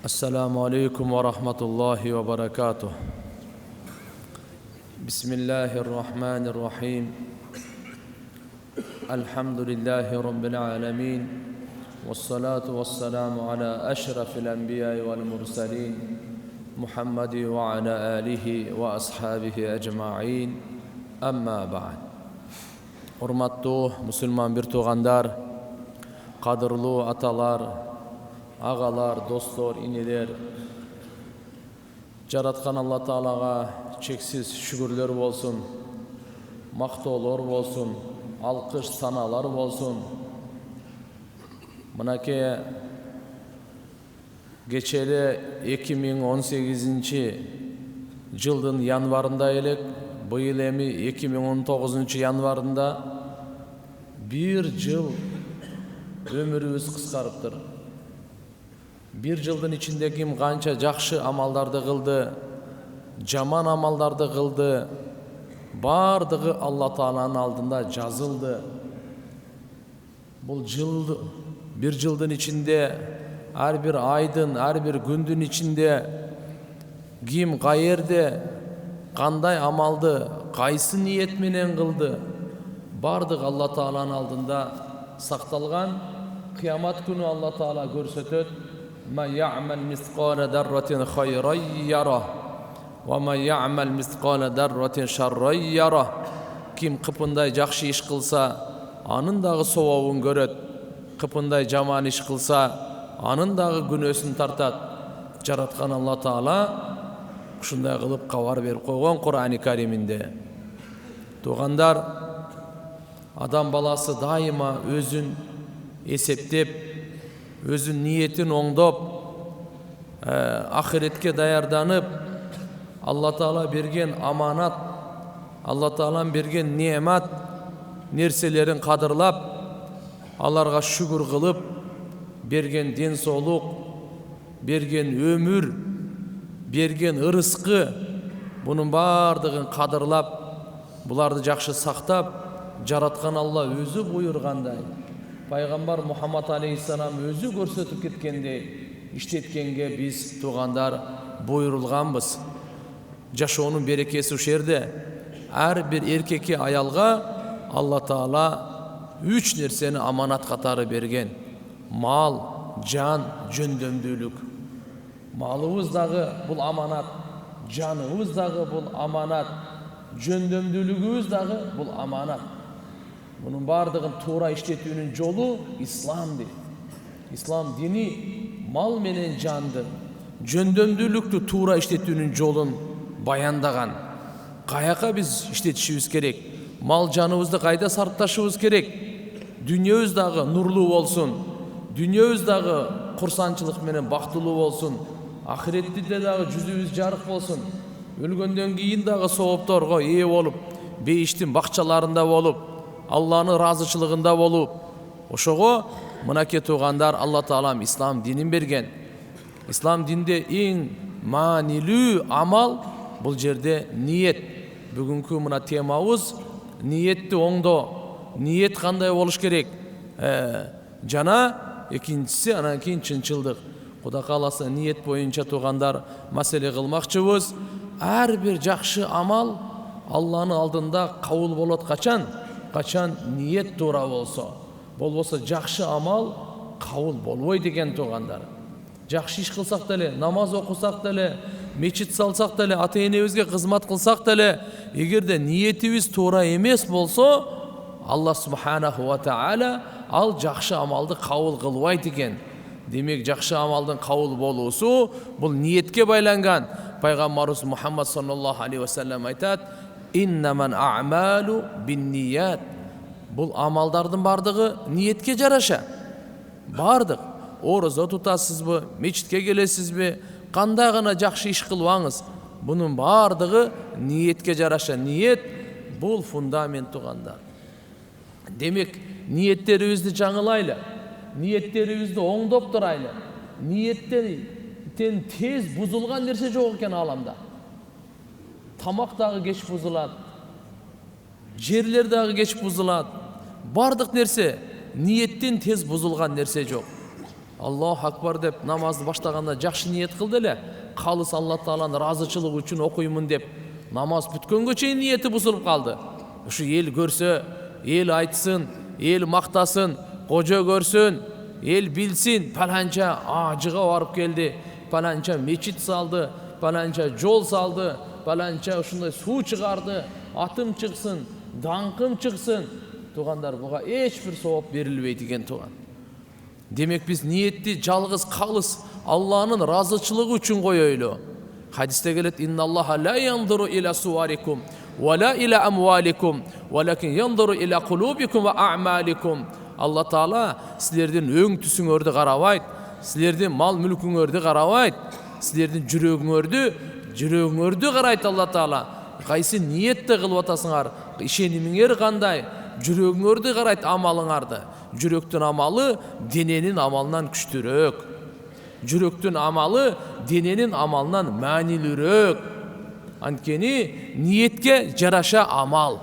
Assalamu alaikum wa rahmatullahi wa barakatuh. Bismillahirrahmanirrahim. Alhamdulillahi rabbil alamin. Wassalatu wassalamu ala ashrafil anbiya'i wal mursalin. Muhammadi wa ala alihi wa ashabihi ajma'in. Amma ba'd. Hurmattуу musulman bir tuğandar, qadırlı atalar, ağalar, dostlar, ineler, Жараткан Алла Таалага чексиз шүгүрлөр болсун, мактоолор болсун, алкыш саналар болсун. Мынакей кечээ 2018 жылдын январында элек, быйыл эми 2019 январында бир жыл өмүрүбүз кыскарыптыр. Bir жылдын içinde kim kança жақшы амалдарды кылды, жаман амалдарды кылды, бардыгы Алла Тааланын алдында жазылды. Бул bir жылдын içinde, ар бир айдын, ар бир күндүн içinde ким каерде, кандай амалды, кайсы ниет менен кылды, бардыгы Алла Тааланын алдында сакталган. Кыямат күнү Алла Таала көрсөтөт: ما يعمل مثقال ذرة خيرا يره وما يعمل مثقال ذرة شرا يره. Kim кыпындай жакшы иш кылса, анын дагы сообун көрөт. Кыпындай жаман иш кылса, анын дагы күнөөсүн тартат. Жараткан Алла Таала ушундай кылып кабар берип койгон Кур'ан-ы Кариминде. Тугандар, адам баласы дайыма өзүн эсептеп, өзүн ниетин оңдоп, ахиретке даярданып, Алла Таала берген аманат, Алла Таалан берген неамат нерселерин кадырлап, аларга шүгүр кылып, берген ден соолук, берген өмүр, берген ырыскы, бунун бардыгын кадырлап, буларды жакшы сактап, жараткан Алла өзү буйргандай, Пайгамбар Мухаммад алейхиссалам өзү көрсөтүп кеткендей иштеткенге биз тугандар буйрулганбыз. Жашоонун берекеси ушул жерде. Ар бир эркекке, аялга Алла Таала 3 нерсени аманат катары берген: мал, жан, жөндөмдүүлүк. Малыбыз дагы бул аманат, жаныбыз дагы бул аманат, жөндөмдүүлүгүбүз дагы бул аманат. Bunun bardığın tuğra işlettiğinin yolu İslam'dı. İslam dini mal menen candı. Жөндөмдүүлүктү tuğra işlettiğinin yolun bayandagan. Kayaka biz işletişimiz gerek. Mal canımızda kayda sarıptaşımız gerek. Dünyamız dağı nurlu olsun. Dünyamız dağı kursançılık menen baktılуу olsun. Ahiretте dağı жүзүбүз жарык olsun. Ölgöndөн кийин dağı соопторго ээ болуп, бейиштин бакчаларында болуп, Allah'ın razıçılığında olup, ошого мынакей тугандар, Алла Таалам İslam dinин берген. İslam dinde эң маанилүү амал бул жерде ниет. Бүгүнкү мына темабыз ниетти оңдоо. Ниет кандай болуш керек? Жана экинчиси анан кийин чынчылдык. Кудай кааласа ниет боюнча тугандар маселе кылмакчыбыз. Ар бир жакшы амал Алланын алдында кабыл болот качан? Kaçan niyet doğru olsa, bolbosa жақшы амал кабыл болбой деген тугандар. Жақшы иш кылсак деле, намаз окусак деле, мечит салсак деле, ата-энебизге кызмат кылсак деле, эгерде ниетибиз туура эмес болсо, Алла субханаху ва таала ал жақшы амалды кабыл кылбайт экен. Демек жақшы амалдын кабыл болуусу бул ниетке байланган. Пайгамбарыбыз Мухаммад саллаллаху алейхи ва саллям айтат: İnnemel a'malu bin niyat. Бұл амалдардың бардығы ниетке жараша. Бардық. Ораза тутасызбы, мечитке келесизби, кандай гана жакшы иш кылбаңыз, бунун бардығы ниетке жараша. Ниет бұл фундамент тугандар. Демек, ниеттерибизди жаңылайлы, ниеттерибизди оңдоп турайлы. Ниеттен тез бузулган нерсе жок экен аламда. Тамак дагы кеч бузулат, жерлер дагы кеч бузулат. Бардык нерсе ниеттен тез бузулган нерсе жок. Аллаху акбар деп намазды баштаганда жакшы ниет кылды эле. Калыс Алла Тааланын разычылыгы үчүн окуймун деп намаз бүткөнгө чейин ниети бузулуп калды. Ушу эл көрсө, эл айтсын, эл мактасын, кожо көрсүн, эл билсин, паланча ажыга барып келди, паланча мечит салды, паланча жол салды, паланча ушундай суу чыгарды, атым чыксын, даңкым чыксын. Туугандар, буга эч бир сооп берилбейт экен тууган. Демек биз ниетти жалгыз калыс Алланын разычылыгы үчүн коёйлу. Хадисте келет: "Инналлаха ла яндуру иля суарикум ва ла иля амваликум, валакин яндуру иля кулубикум ва а'маликум." Алла Таала силердин өң түсүңөрдү карабайт, силердин мал мүлкүңөрдү карабайт, силердин жүрөгүңөрдү карайт Алла Таала. Кайсы ниетте кылып атасыңар, ишенимиңер кандай, жүрөгүңөрдү карайт, амалыңарды. Жүрөктүн амалы дененин амалынан күчтүүрөөк. Жүрөктүн амалы дененин амалынан маанилүүрөөк. Анткени ниетке жараша амал.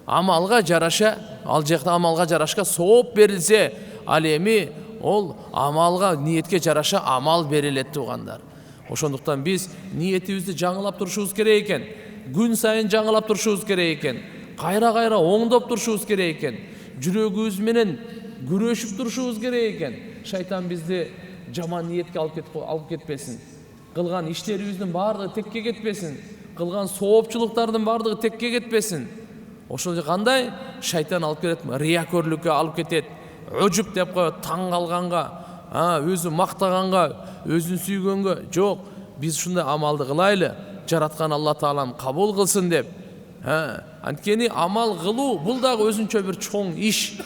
Амалга жараша, ал жакта амалга жарашка сооп берилсе, ал эми ол амалга, ниетке жараша амал берилет туугандар. Ошондуктан биз ниетибизди жаңылап турушубуз керек экен. Күн сайын жаңылап турушубуз керек экен. Кайра оңдоп турушубуз керек экен. Жүрөгүбүз менен күрөшүп турушубуз керек экен. Шайтан бизди жаман ниетке алып кетпесин. Кылган иштерибиздин баардыгы текке кетпесин. Кылган соопчулуктардын баардыгы текке кетпесин. Ошол кандай шайтан алып келет, риякөрлүккө алып кетет. Өжүп деп коет, таң калганга, өзү мактаганга, өзүн сүйгөнгө. Жок, биз ушундай амалды кылайлы, жараткан Алла Таалам кабыл кылсын деп. Анткени амал кылуу бул дагы өзүнчө бир чоң иш,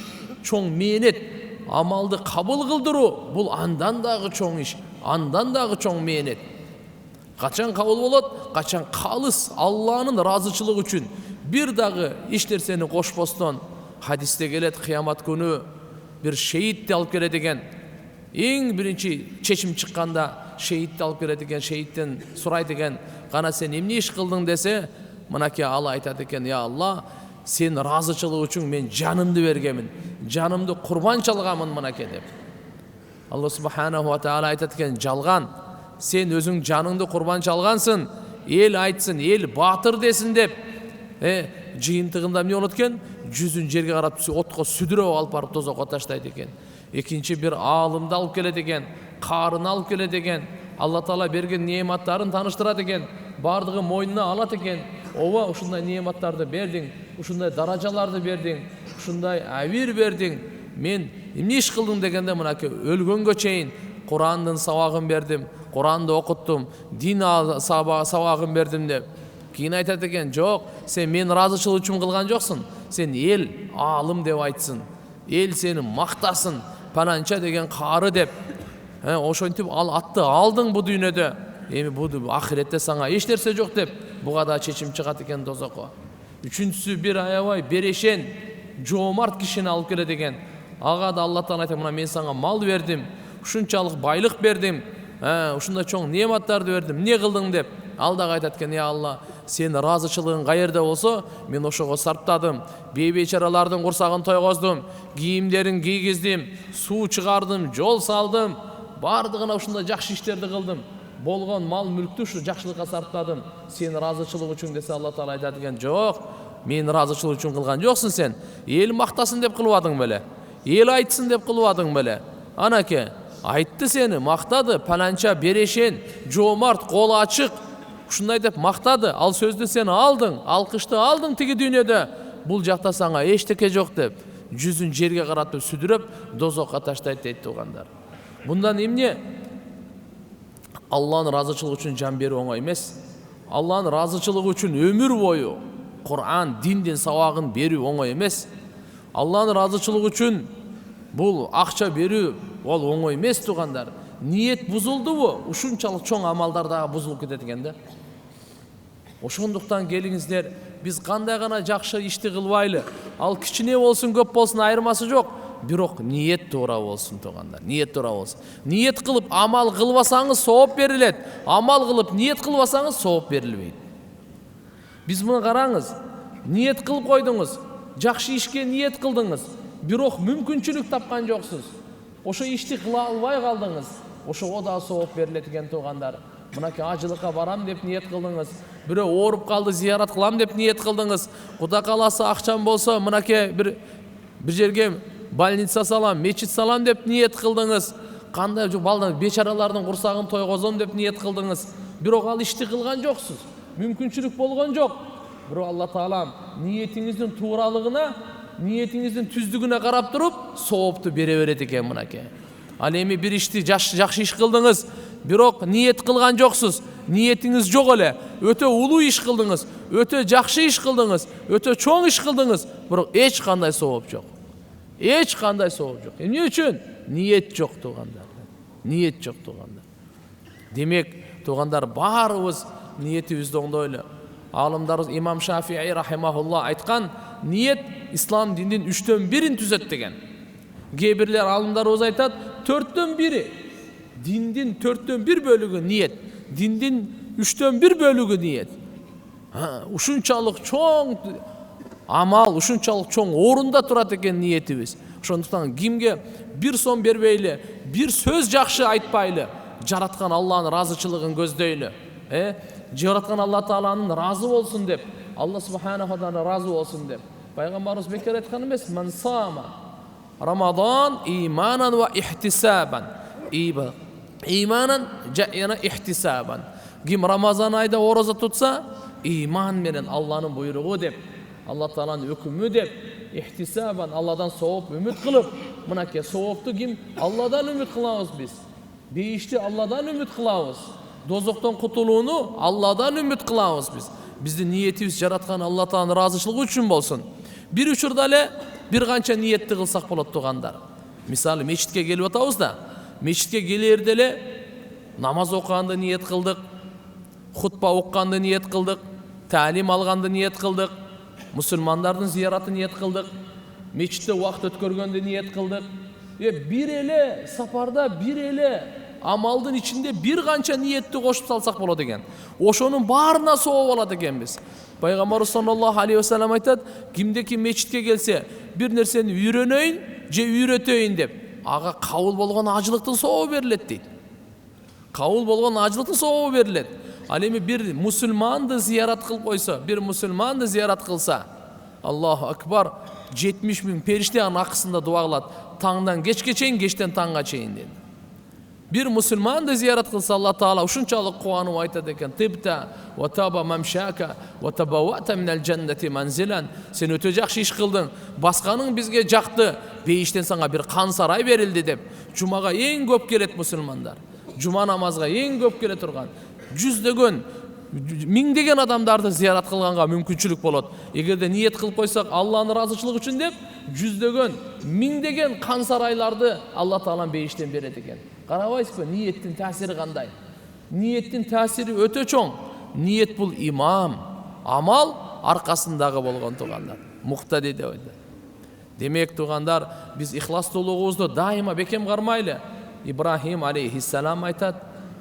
чоң мээнет. Амалды кабыл кылдыруу бул андан дагы чоң иш, андан дагы чоң мээнет. Качан кабыл болот? Качан калыс Алланын разычылыгы үчүн бир дагы эч нерсени кошпостон. Хадисте келет, кыямат күнү бир шейитти алып келет экен. Эң биринчи чечим чыкканда шейитти алып келет экен, шейиттен сурайт экен: "Кана сен эмне иш кылдың?" десе, мынакей ал айтат экен: "Я Алла, сен разычылыгы үчүн мен жанымды бергемин, жанымды курбан чалганмын мынакей" деп. Алла субханаху ва таала айтат экен: "Жалган, сен өзүң жаныңды курбан чалгансың, эл айтсын, эл баатыр десин" деп. Жыйынтыгында эмне болот экен? Жүзүн жерге карап отко сүдүрөп алып барып тозокко таштайт экен. Экинчи бир аалымды алып келет экен, каарыны алып келет экен. Алла Таала берген неаматтарын таныштырат экен, бардыгы мойнуна алат экен. Ооба, ушундай неаматтарды бердиң, ушундай даражаларды бердиң, ушундай авир бердиң. Мен эмне иш кылдым дегенде, мынакей өлгөнгө чейин Курандын сабагын бердим, Куранды окуттум, дин сабагын бердим деп. Кийин айтат экен: "Жок, сен мен разычылык үчүн кылган жоксуң. Сен эл аалым деп айтсын, эл сени мактасын, паланча деген каары деп. Ошентип ал атты алдың бу дүйнөдө. Эми бу ахиретте сага эч нерсе жок" деп. Буга да чечим чыгат экен тозокко. Үчүнчүсү бир аябай берешен, жоомарт кишини алып келет экен. Ага да Алла Таала айтат: "Мына мен сага мал бердим, ушунчалык байлык бердим, ушундай чоң неаматтарды бердим. Эмне кылдың?" деп. Ал дагы айтат экен: "Я Алла, сен разычылыгың каерде болсо, мен ошого сарптадым. Бейбечаралардын курсагын тойгоздум, кийимдерин кийгиздим, суу чыгардым, жол салдым, бардыгына ушундай жакшы иштерди кылдым. Болгон мал мүлктү ушу жакшылыкка сарптадым. Сен разычылык үчүн" десе, Алла Таала айтат экен: "Жок, мен разычылык үчүн кылган жоксуң сен. Эл мактасын деп кылбадың беле? Эл айтсын деп кылбадың беле? Анаке, айтты сени, мактады, паланча берешен, жоомарт, колу ачык, ушундай деп мактады. Ал сөздү сен алдың, алкышты алдың тиги дүйнөдө. Бул жакта сага эчтеке жок" деп, жүзүн жерге каратып сүдүрөп дозокко таштайт дейт туугандар. Мындан эмне? Алланын разычылыгы үчүн жан берүү оңой эмес. Алланын разычылыгы үчүн өмүр бою Кур'ан, диндин сабагын берүү оңой эмес. Алланын разычылыгы үчүн бул акча берүү ол оңой эмес туугандар. Ниет бузулдубу, ушунчалык чоң амалдар дагы бузулуп кетет экен да. Ошондуктан келиңиздер, биз кандай гана жакшы ишти кылбайлы, ал кичине болсун, көп болсун айырмасы жок, бирок ниет туура болсун туугандар. Ниет туура болсун. Ниет кылып амал кылбасаңыз сооп берилет. Амал кылып ниет кылбасаңыз сооп берилбейт. Биз муну караңыз. Ниет кылып койдуңуз, жакшы ишке ниет кылдыңыз, бирок мүмкүнчүлүк тапкан жоксуз. ошо ишти кыла албай калдыңыз, ошого да сооп берилет экен туугандар. Мынакей ажылыкка барам деп ниет кылдыңыз, бирөө ооруп калды зиярат кылам деп ниет кылдыңыз, Кудай кааласа акчам болсо мынакей бир жерге больница салам, мечит салам деп ниет кылдыңыз, кандай балдар бечаралардын курсагын тойгозом деп ниет кылдыңыз, бирок ал ишти кылган жоксуз, мүмкүнчүлүк болгон жок. Бирок Алла Таалам ниетиңиздин тууралыгына, ниетиңиздин түздүгүнө карап туруп соопту бере берет экен мынакей. Ал эми бир ишти жакшы иш кылдыңыз, бирок ниет кылган жоксуз, ниетиңиз жок эле, өтө улуу иш кылдыңыз, өтө жакшы иш кылдыңыз, өтө чоң иш кылдыңыз, бирок эч кандай сооп жок. Эч кандай сооп жок. Эмне үчүн? Ниет жок туугандар. Ниет жок туугандар. Демек, туугандар, баарыбыз ниетибизди оңдойлу. Алымдарыбыз Имам Шафии рахимахулла айткан, ниет ислам динин 3/1 түзөт деген. Кээ бирлер алымдарыбыз айтат, 4/1. Диндин 4/1 бөлүгү ниет, диндин 3/1 бөлүгү ниет. Ушунчалык чоң амал, ушунчалык чоң орунда турат экен ниетибиз. Ошондуктан кимге бир сом бербейле, бир сөз жакшы айтпайлы, жараткан Алланын разычылыгын көздөйлү. Жараткан Алла Тааланын разы болсун деп, Алла субханаху таала разы болсун деп. Пайгамбарыбыз бекер айткан эмес, "Ман сама Рамадан иманан ва ихтисабан". Иманан жана ихтисабан. Ким Рамазан айда ораза тутса, иман менен Алланын буйругу деп, Алла Тааланын өкүмү деп, ихтисабан Алладан сооп үмүт кылып, мынакей соопту ким? Алладан үмүт кылабыз биз. Бейишти Алладан үмүт кылабыз. Дозоктон кутулууну Алладан үмүт кылабыз биз. Биздин ниетибиз жараткан Алла Тааланын разычылыгы үчүн болсун. Бир учурда эле бир канча ниетти кылсак болот туугандар. Мисалы мечитке келип атабыз да, мечитке келерде эле намаз окуганды ниет кылдык, хутба окуганды ниет кылдык, таалим алганды ниет кылдык, мусулмандардын зияратын ниет кылдык, мечитте убакыт өткөргөндү ниет кылдык. Бир эле сапарда бир эле амалдын ичинде бир канча ниетти кошуп салсак болот экен. Ошонун баарына сооп алат экенбиз. Пайгамбарыбыз саллаллаху алейхи ва саллям айтат, кимде ким мечитке келсе, бир нерсени үйрөнөйүн же үйрөтөйүн деп, ага кабыл болгон ажылыктын сообу берилет дейт. Кабыл болгон ажылыктын сообу берилет. Ал эми бир мусулманды зиярат кылып койсо, бир мусулманды зиярат кылса, Аллаху акбар, 70 000 периште анын акысында дуа кылат. Таңдан кечке чейин, кечтен таңга чейин дейт. Bir musulmandı ziyaret kılsa Allah Teala uşunçalık kuanı aytat eken tibta ve taba mamşaka ve tabawata minel cenneti manzilen. Sen öte jakşı iş kıldın. Baskanın bizge jaktı. Beyişten sana bir kan saray verildi dep. Cumaga en köp kelet musulmanlar. Cuma namazga en köp kele turgan. Жүздөгөн, миңдеген адамдарды зиярат кылганга мүмкүнчүлүк болот. Эгерде ниет кылып койсок Алланын ыраазычылыгы үчүн деп, жүздөгөн, миңдеген кан сарайларды Алла Таалам бейиштен берет экен. Карабайсызбы, ниеттин таасири кандай? Ниеттин таасири өтө чоң. Ниет бул имам, амал аркасындагы болгон туугандар. Муктади деп айтат. Демек туугандар, биз ихластуулугубузду дайыма бекем кармайлы. Ибрахим алейхиссалам айтат: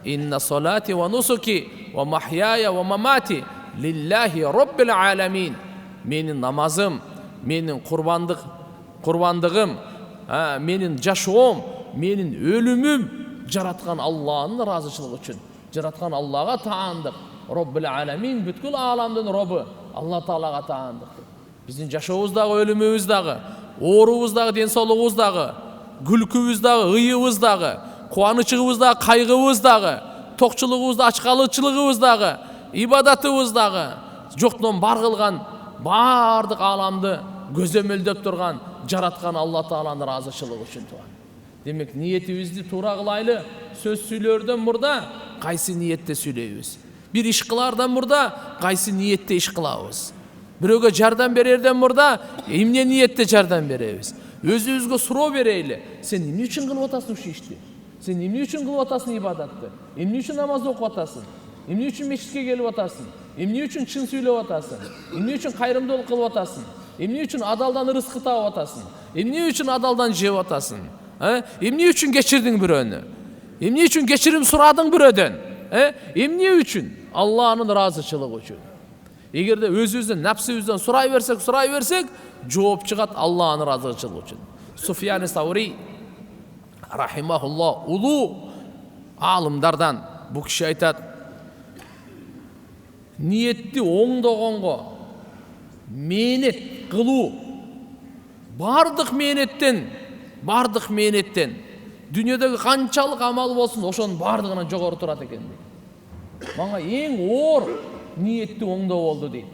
"Инна салати ва нусуки ва махяя ва мамати лиллахи роббил аламин." Менин намазым, менин курбандыгым, менин жашоом, менин өлүмүм жараткан Алланын ыраазычылыгы үчүн. Жараткан Аллага таандык. Роббил аламин, бүткүл ааламдын Роббу Алла Таалага таандык. Биздин жашообуздагы, өлүмүбүздагы, оорубуздагы, ден соолугубуздагы, күлкүбүздагы, ыйыбыздагы, кубанычыбыздагы, кайгыбыздагы, токчулугубузда, ачкалычылыгыбыздагы, ибадатыбыздагы, жоктон бар кылган бардык ааламды көзөмөлдөп турган жараткан Алла Тааланын ыраазычылыгы үчүн туган. Демек, ниетибизди туура кылайлы. Сөз сүйлөрдөн мурда кайсы ниетте сүйлөйбүз? Bir iş kılardan burada kaysı niyette iş kılabız. Biröge jardan bererden murda emne niyette jardan berебиз. Өзүбүзгө суроо берейли. Sen эмне үчүн кылып атасың ушул ишти? Sen эмне үчүн кылып атасың ибадатты? Эмне үчүн намаз окуп атасың? Эмне үчүн мешитке келип атасың? Эмне үчүн чын сүйлөп атасың? Эмне үчүн кайрымдуулук кылып атасың? Эмне үчүн адалдан рызкы таап атасың? Эмне үчүн адалдан жеп атасың? Эмне үчүн кечирдиң бирөөнү? Эмне үчүн кечирим сурадың бирөөдөн? Эмне үчүн? Allah'ın razıçılığı için. Eğer de özümüzden, nefsimizden suray versek, cevap çıkat Allah'ın razıçılığı için. Sufyan-ı Savri рахимахулла, улуу алымдардан бу киши айтат: ниетти оңдогонго менет кылуу бардык менеттен дүйнөдөгү канчалык амал болсун ошонун бардыгынан жогору турат экен дейт. Мага эң оор ниетти оңдоо болду дейт.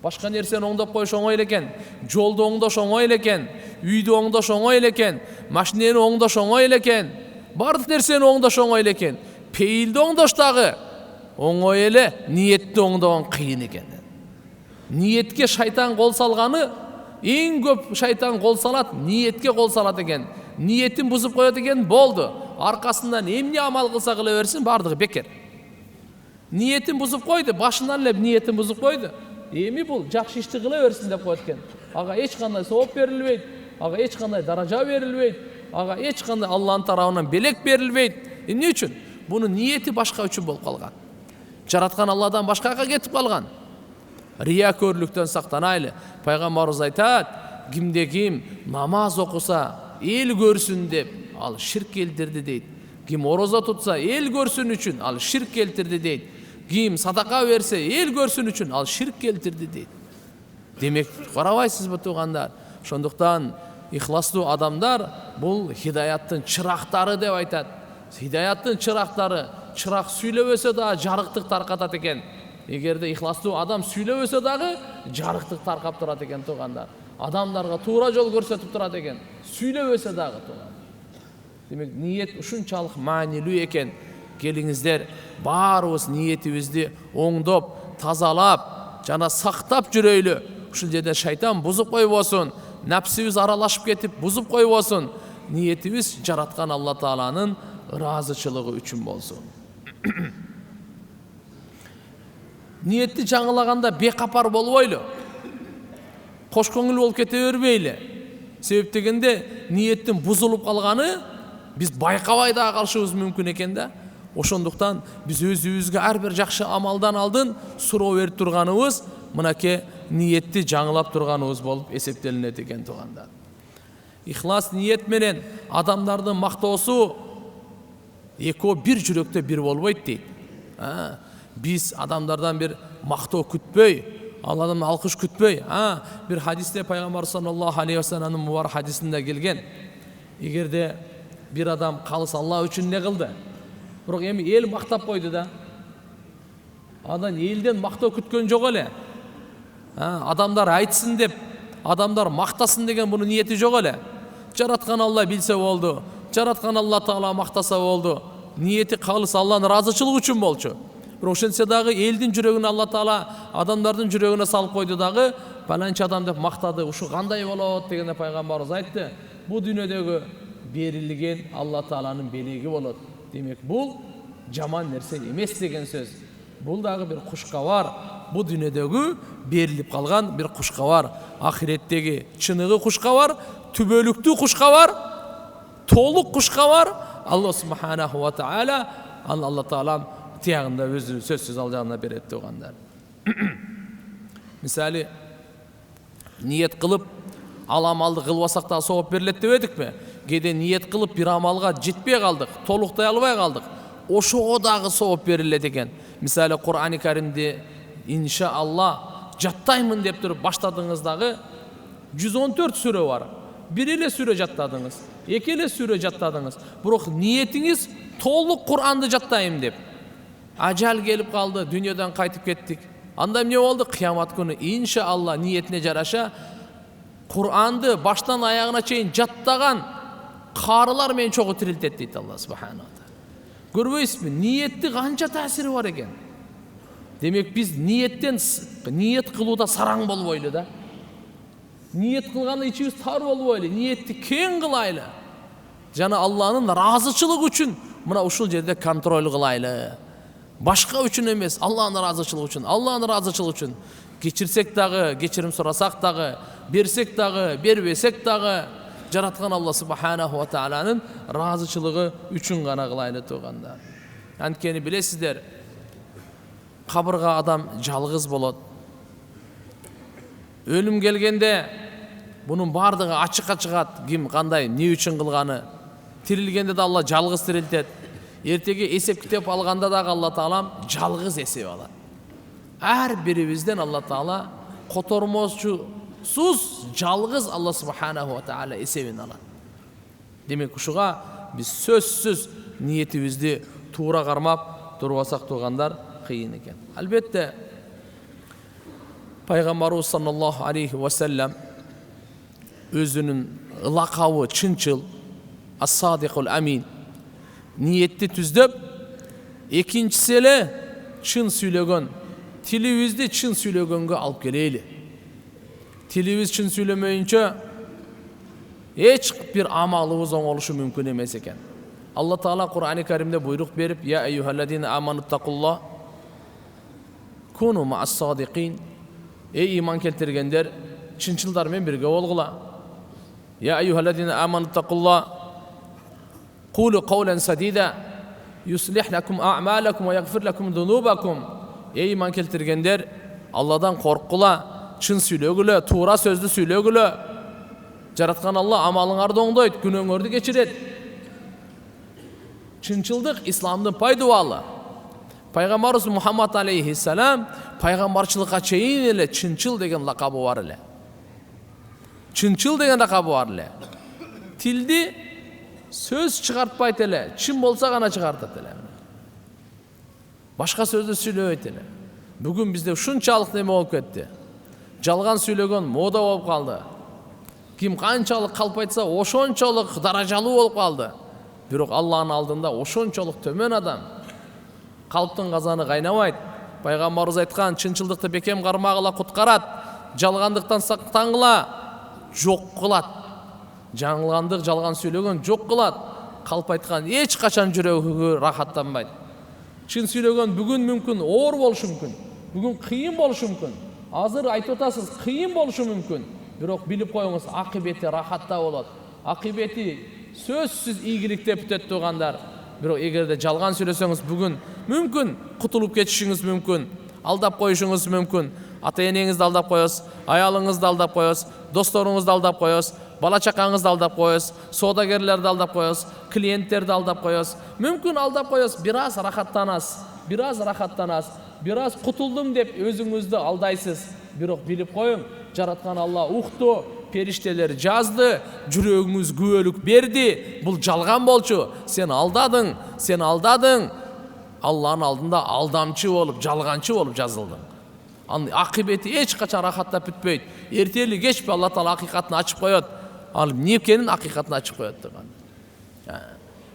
Башка нерсени оңдоп коюш оңой элекен, жолду оңдош оңой элекен, үйдү оңдош оңой элекен, машинени оңдош оңой элекен, бардык нерсени оңдош оңой элекен. Пейилди оңдош дагы оңой эле, ниетти оңдогон кыйын экен. Ниетке шайтан кол салганы, эң көп шайтан кол салат, ниетке кол салат экен. Ниетин бузуп коет экен, болду. Аркасынан эмне амал кылса кыла берсин, бардыгы бекер. Ниетин бузуп койду, башынан эле ниетин бузуп койду. Эми бул жакшы ишти кыла берсин деп коет экен. Ага эч кандай сооп берилбейт, ага эч кандай даража берилбейт, ага эч кандай Аллахтын тарабынан белек берилбейт. Эмне үчүн? Бунун ниети башка үчүн болуп калган. Жараткан Алладан башкага кетип калган. Риякөрлүктөн сактанайлы. Пайгамбарыбыз айтат: кимде ким намаз окуса эл көрсүн деп ал ширк келтирди дейт. Ким орозо тутса эл көрсүн үчүн ал ширк келтирди дейт. Ким садака берсе эл көрсүн үчүн ал ширк келтирди дейт. Демек, карабайсызбы туугандар? Ошондуктан ихластуу адамдар бул хидаяттын чырактары деп айтат. Хидаяттын чырактары, чырак сүйлөбөсө да жарыктык таркатат экен. Эгерде ихластуу адам сүйлөбөсө дагы жарыктык таркап турат экен туугандар. Адамдарга туура жол көрсөтүп турат экен, сүйлөбөсө дагы туугандар. Демек, ниет ушунчалык маанилүү экен. Келиңиздер, баарыбыз ниетибизди оңдоп, тазалап, жана сактап жүрөйлү. Ушул жерде шайтан бузуп койбосун, напсибиз аралашып кетип бузуп койбосун. Ниетибиз жараткан Алла Тааланын ыраазычылыгы үчүн болсун. Ниетти жаңылаганда бекапар болбойлу. Кош көңүл болуп кете бербейли. Себеп дегенде ниеттин бузулуп калганы биз байкабай да калышыбыз мүмкүн экен да. Ошондуктан биз өзүбүзгө ар бир жакшы амалдан алдын суроо берип турганыбыз мынакей ниетти жаңылап турганыбыз болуп эсептелинет экен туугандар. Ихлас ниет менен адамдардын мактоосу экөө бир жүрөктө бир болбойт дейт. Биз адамдардан бир мактоо күтпөй, Алладан алкыш күтпөй. Бир хадисте пайгамбар саллаллаху алейхи ва салламдын мубарак хадисинде келген. Эгерде бир адам калыс Алла үчүн не кылды? Бирок эми эл мактап койду да. Андан элден мактоо күткөн жок эле. Адамдар айтсын деп, адамдар мактасын деген бунун ниети жок эле. Жараткан Алла билсе болду. Жараткан Алла Таала мактаса болду. Ниети калыс Алланын ыраазычылыгы үчүн болчу. Бирок ошентсе дагы элдин жүрөгүнө Алла Таала адамдардын жүрөгүнө салып койду дагы, паланчы адам деп мактады. Ушу кандай болот дегенде пайгамбарыбыз айтты: бу дүйнөдөгү берилген Алла Тааланын белеги болот. Демек, бул жаман нерсе эмес деген сөз. Бул дагы бир кушкабар. Бу дүйнөдөгү берилип калган бир кушкабар. Ахиреттеги чыныгы кушкабар, түбөлүктүү кушкабар, толук кушкабар. Алла субханаху ва таала Алла Таалам тиягында өзү сөзсүз ал жагына берет туугандар. Мисалы, ниет кылып ал амалды кылбасак да сооп берилет деп эдикпи? Кээде ниет кылып бир амалга жетпей калдык, толуктай албай калдык. Ошого дагы сооп берилет экен. Мисалы, Кур'ани Каримди иншаалла жаттаймын деп туруп баштадыңыздагы 114 сүрө бар. Бир эле сүрө жаттадыңыз, эки эле сүрө жаттадыңыз. Бирок ниетиңиз толук Кур'анды жаттайм деп. Ажал келип калды, дүйнөдөн кайтып кеттик. Анда эмне болду? Кыямат күнү иншаалла ниетине жараша Кур'анды баштан аягына чейин жаттаган карылар менен чогуу тирилтет дейт Алла субханаху ва таала. Көрбөйсүзбү? Ниетти канча таасири бар экен. Демек, биз ниет кылууда сараң болбойлу да. Ниет кылганда ичибиз тар болбойлу, ниетти кең кылайлы. Жана Алланын ыраазычылыгы үчүн мына ушул жерде контроль кылайлы. Башка үчүн эмес, Алланын ыраазычылыгы үчүн, Алланын ыраазычылыгы үчүн. Кечирсек дагы, кечирим сурасак дагы, берсек дагы, бербесек дагы, жараткан Алла субханаху ва тааланын ыраазычылыгы үчүн гана кылайлы туугандар. Анткени билесиздер, кабырга адам жалгыз болот. Өлүм келгенде бунун бардыгы ачыкка чыгат, ким кандай, эмне үчүн кылганы. тирилгенде да Алла жалгыз тирилтет. Эртеге эсеп китеп алганда дагы Алла Таалам жалгыз эсеп алат. Ар бирибизден Алла Таала котормосчусуз жалгыз Алла Субханаху ва Таала эсебин алат. Демек ушуга биз сөзсүз ниетибизди туура кармап турбасак тургандар кыйын экен. Албетте Пайгамбарыбыз саллаллаху алейхи ва саллям өзүнүн лакабы чынчыл, ас-садикул амин ниетти түздөп, экинчиси эле чын сүйлөгөн, тилибизди чын сүйлөгөнгө алып келели. Тилибиз чын сүйлөмөйүнчө эч бир амалыбыз оңолушу мүмкүн эмес экен. Алла Таала Кур'ани Каримде буйрук берип: "Я айюхаллазина аману тақулла куну ма'ас-садиқин." Эй иман келтиргендер, чынчылдар менен бирге болгула. "Я айюхаллазина аману тақулла кулу қаулан садида юслих лакум а'малакум ва яғфир лакум зунубакум." Эй иман келтиргендер, Алладан корккула, чын сүйлөгүлө, туура сөздү сүйлөгүлө. Жараткан Алла амалыңарды оңдойт, күнөөңөрдү кечирет. Чынчылдык исламдын пайдубалы. Пайгамбарыбыз Мухаммад алейхиссалам пайгамбарчылыкка чейин эле чынчыл деген лакабы бар эле. Чынчыл деген лакабы бар эле. Тилди сөз чыгартпайт эле, чын болсо гана чыгартат эле. Башка сөздү сүйлөбөйт эле. Бүгүн бизде ушунчалык неме болуп кетти. Жалган сүйлөгөн мода болуп калды. Ким канчалык калпайтса ошончолук даражалуу болуп калды. Бирок Алланын алдында ошончолук төмөн адам. Калптын казаны кайнабайт. Пайгамбарыбыз айткан, чынчылдыкты бекем кармагыла куткарат, жалгандыктан сактангыла жок кылат. Жаңылгандык, жалган сүйлөгөн жок кылат. Калп айткан эч качан жүрөгү рахаттанбайт. Чын сүйлөгөн бүгүн мүмкүн оор болушу мүмкүн. Бүгүн кыйын болушу мүмкүн. Азыр айтып атасыз, кыйын болушу мүмкүн. Бирок билип коюңуз, акыбети рахатта болот. Акыбети сөзсүз ийгиликте бүтөт тургандар. Бирок эгерде жалган сүйлөсөңүз бүгүн мүмкүн кутулуп кетишиңиз мүмкүн. Алдап коюшуңуз мүмкүн. Ата-энеңизди алдап коесуз, аялыңызды алдап коесуз, досторуңузду алдап коесуз, бала чакаңызды алдап коесуз, соодагерлерди алдап коесуз, клиенттерди алдап коесуз. Мүмкүн алдап коесуз, бираз рахаттанасыз, бираз кутулдум деп өзүңүздү алдайсыз. Бирок билип коюң, жараткан Алла укту, периштелер жазды, жүрөгүңүз күбөлүк берди. Бул жалган болчу. Сен алдадың. Алланын алдында алдамчы болуп, жалганчы болуп жазылдың. Акыбети эч качан рахаттап бүтпөйт. Эртели кечпи Алла Таала акыйкатын ачып коет. Ал эмне экенин акыйкатын ачып коет турган.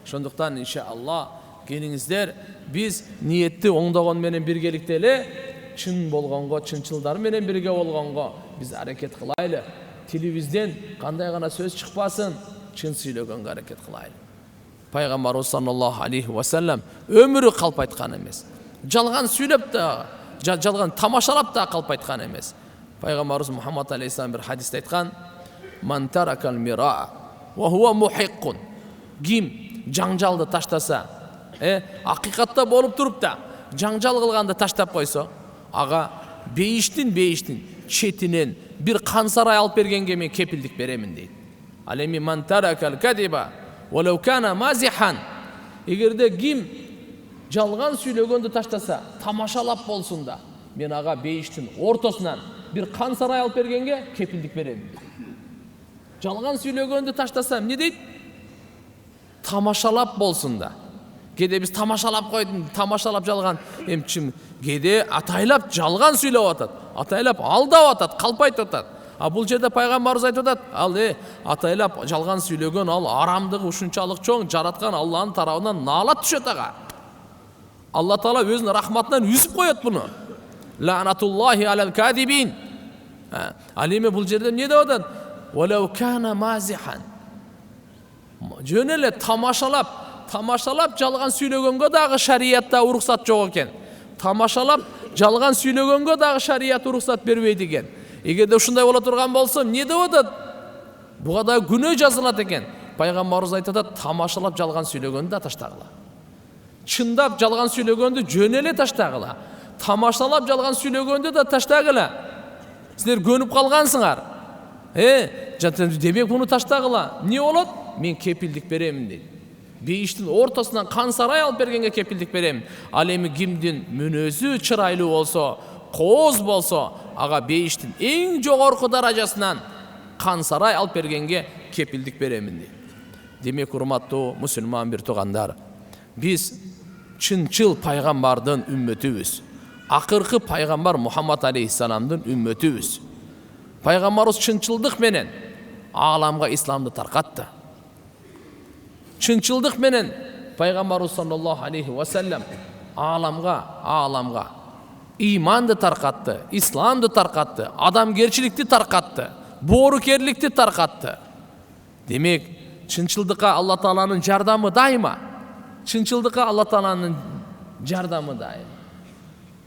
Ошондуктан иншалла келиңиздер, биз ниетти оңдогон менен биргеликте эле чын болгонго, чынчылдар менен бирге болгонго биз аракет кылайлы. Тилибизден кандай гана сөз чыкпасын, чын сүйлөгөнгө аракет кылайлы. Пайгамбарыбыз саллаллаху алейхи ва саллям өмүрү калп айткан эмес. Жалган сүйлөп да, жалган тамашалап да калп айткан эмес. Пайгамбарыбыз Мухаммад алейхиссалам бир хадисте айткан: "Ман таракал мираа ва хува мухиккун." Ким жаңжалды таштаса, акыйкатта болуп туруп да жаңжал кылганды таштап койсо, ага бейиштин четинен бир кансарай алып бергенге мен кепилдик беремин дейт. Ал эми ман таракал кадиба валау кана мазихан. Эгерде ким жалган сүйлөгөндү таштаса, тамашалап болсун да, мен ага бейиштин ортосунан бир кансарай алып бергенге кепилдик беремин. Жалган сүйлөгөндү таштаса, эмне дейт? Тамашалап болсун да. Кеде биз тамашалап койдун, тамашалап жалган, эмчим кеде атайлап жалган сүйлөп атат, атайлап алдап атат, калпайтып атат. А бул жерде пайгамбарыбыз айтып атат, ал атайлап жалган сүйлөгөн ал арамдыгы ушунчалык чоң, жараткан Алланын тарабынан наалат түшөт ага. Алла Таала өзүнүн рахматынан үзүп коет буну. Ла'натуллахи алал кадибин. Ал эми бул жерде эмне деп атат? Валау кана мазихан. Жөн эле тамашалап жалган сүйлөгөнгө дагы шариятта уруксат жок экен. Тамашалап жалган сүйлөгөнгө дагы шарият уруксат бербейт экен. Эгерде ушундай боло турган болсо, эмне деп атат? Буга да күнөө жазылат экен. Пайгамбарыбыз айтып атат, тамашалап жалган сүйлөгөндү да таштагыла. Чындап жалган сүйлөгөндү жөн эле таштагыла. Тамашалап жалган сүйлөгөндү да таштагыла. Силер көнүп калгансыңар. Демек буну таштагыла. Эмне болот? Мен кепилдик беремин дейт. бейиштин ортосунан кан сарай алып бергенге кепилдик берем. Ал эми кимдин мүнөзү чырайлуу болсо, кооз болсо, ага бейиштин эң жогорку даражасынан кан сарай алып бергенге кепилдик беремин дейт. Демек, урматтуу мусулман бир туугандар, биз чынчыл пайгамбардын үммөтүбүз. Акыркы пайгамбар Мухаммад алейхиссаламдын үммөтүбүз. Пайгамбарыбыз чынчылдык менен ааламга исламды таркатты. Чынчылдык менен пайгамбарыбыз саллаллаху алейхи ва саллям ааламга иманды таркатты, исламды таркатты, адамгерчиликти таркатты, боорукерликти таркатты. Демек, чынчылдыкка Алла Тааланын жардамы дайыма. Чынчылдыкка Алла Тааланын жардамы дайыма.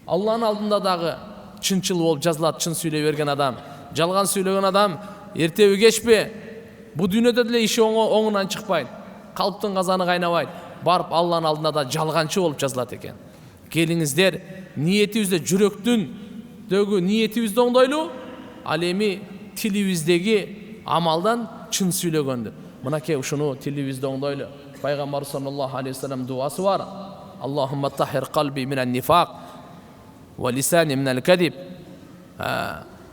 Алланын алдында дагы чынчыл болуп жазылат, чын сүйлөй берген адам, жалган сүйлөгөн адам эртеби кечпи бу дүйнөдө деле иши оңунан чыкпайт. Калптын казаны кайнабайт. Барып Алланын алдында да жалганчы болуп жазылат экен. Келиңиздер, ниетибизде жүрөктүндөгү ниетибизди оңдойлу, ал эми тилибиздеги амалдан чын сүйлөгөндү. Мынакей ушуну тилибизде оңдойлу. Пайгамбар саллаллаху алейхи ва саллям дуасы бар. Аллахумма тахир қалби минан нифақ, ва лисани минал кадиб,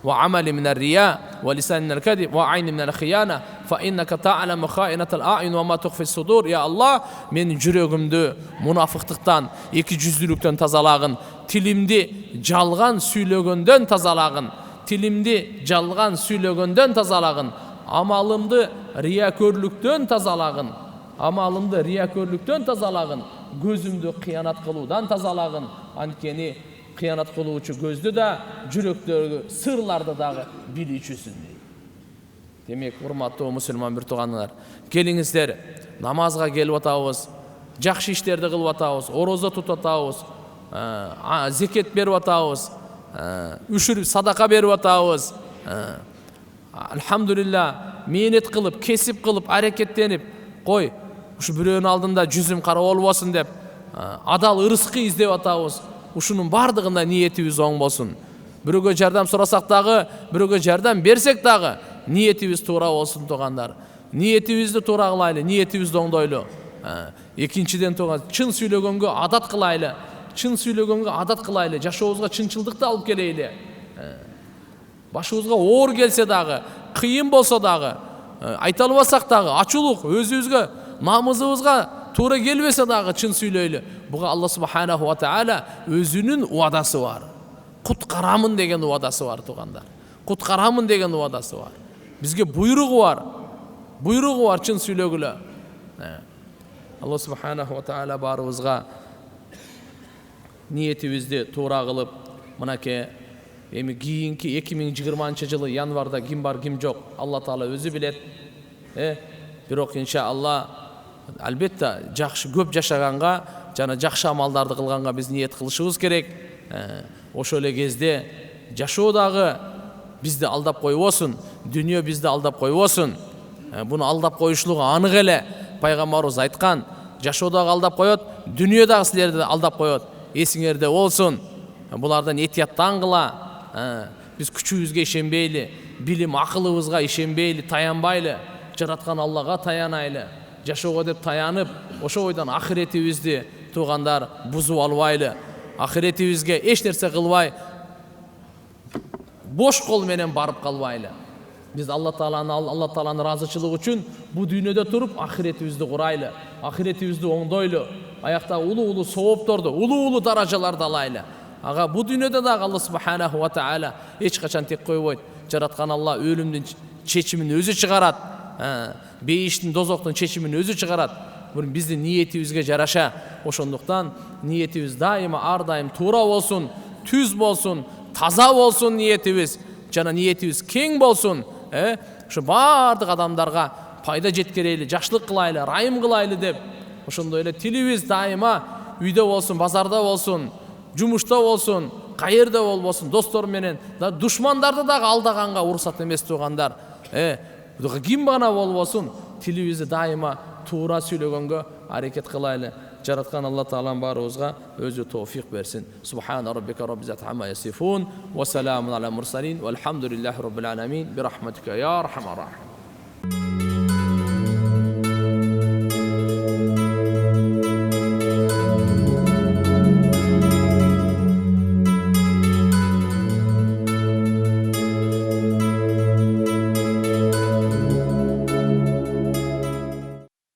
ва амали минал рия, ва лисани минал кадиб, ва айни минал хияна, фа иннака та'ламу хаинатал а'юн ва ма тухфи судур. Я Аллах, менин жүрөгүмдү мунафыктыктан, эки жүздүүлүктөн тазалагын, тилимди жалган сүйлөгөндөн тазалагын, тилимди жалган сүйлөгөндөн тазалагын, амалымды риякөрлүктөн тазалагын, көзүмдү кыянат кылуудан тазалагын. Анткени кыянат кылуучу көздү да, жүрөктөгү сырларды дагы билүүчүсүн. Демек, урматтуу мусулман бир туугандар, келиңиздер, намазга келип атабыз, жакшы иштерди кылып атабыз, орозо тутуп атабыз, зекет берип атабыз, үшүр садака берип атабыз. Алхамдулилла, мээнет кылып, кесип кылып, аракеттенип, кой, ушу бирөөнүн алдында жүзүм кара болбосун деп, адал ырыскы издеп атабыз. Ушунун бардыгында ниетибиз оң болсун. Бирөөгө жардам сурасак дагы, бирөөгө жардам берсек дагы, ниетибиз туура болсун туугандар. Ниетибизди туура кылайлы, ниетибизди оңдойлу. Экинчиден тууган, чын сүйлөгөнгө адат кылайлы. Чын сүйлөгөнгө адат кылайлы, жашообузга чынчылдыкты алып келейли. Башыбызга оор келсе дагы, кыйын болсо дагы, айта албасак дагы, ачуулук өзүбүзгө, намызыбызга туура келбесе дагы чын сүйлөйлү. Буга Алла субханаху ва таала өзүнүн уадасы бар. Куткарамын деген уадасы бар туугандар. Куткарамын деген уадасы бар. Бизге буйругу бар. Буйругу бар чын сүйлөгүлө. Алла субханаху ва таала барыбызга ниетибизди туура кылып, мынакей эми кийинки 2020-жылы январда ким бар, ким жок, Алла Таала өзү билет. Бирок иншалла, албетте жакшы көп жашаганга жана жакшы амалдарды кылганга биз ниет кылышыбыз керек. Ошол эле кезде жашоо дагы бизди алдап койбосун, дүйнө бизди алдап койбосун. Буну алдап коюшлугу анык эле. Пайгамбарыбыз айткан, жашоо дагы алдап коет, дүйнө дагы силерди алдап коет. Эсиңерде болсун. Булардан этияттангыла. Биз күчүбүзгө ишенбейли, билим акылыбызга ишенбейли, таянбайлы, жараткан Аллага таянайлы. Жашоого деп таянып, ошо ойдан ахиретибизди туугандар бузуп албайлы. Ахиретибизге эч нерсе кылбай, бош кол менен барып калбайлы. Биз Алла Тааланын ыраазычылыгы үчүн бу дүйнөдө туруп ахиретибизди курайлы, ахиретибизди оңдойлу, аякта улуу соопторду, улуу даражаларды алайлы. Ага бу дүйнөдө дагы Алла субханаху ва таала эч качан тек койбойт. Жараткан Алла өлүмдүн чечимин өзү чыгарат. Бейиштин, дозоктун чечимин өзү чыгарат. Бул биздин ниетибизге жараша. Ошондуктан ниетибиз дайыма ар дайым туура болсун, түз болсун, таза болсун ниетибиз. Жана ниетибиз кең болсун. Ушу бардык адамдарга пайда жеткирейли, жакшылык кылайлы, райым кылайлы деп. Ошондой эле тилибиз дайыма үйдө болсун, базарда болсун, жумушта болсун, кайерде болбосун, достор менен, душмандарды дагы алдаганга уруксат эмес туугандар. Ким гана болбосун, тилибизди дайыма туура сүйлөгөнгө аракет кылайлы. Жараткан Алла Таалам барыбызга өзү товфик берсин. Субхана раббика раббил иzzati амма ясифун ва саламун алал мурсалин валхамдулиллахи раббил аламин бирахматика я архамар рахим.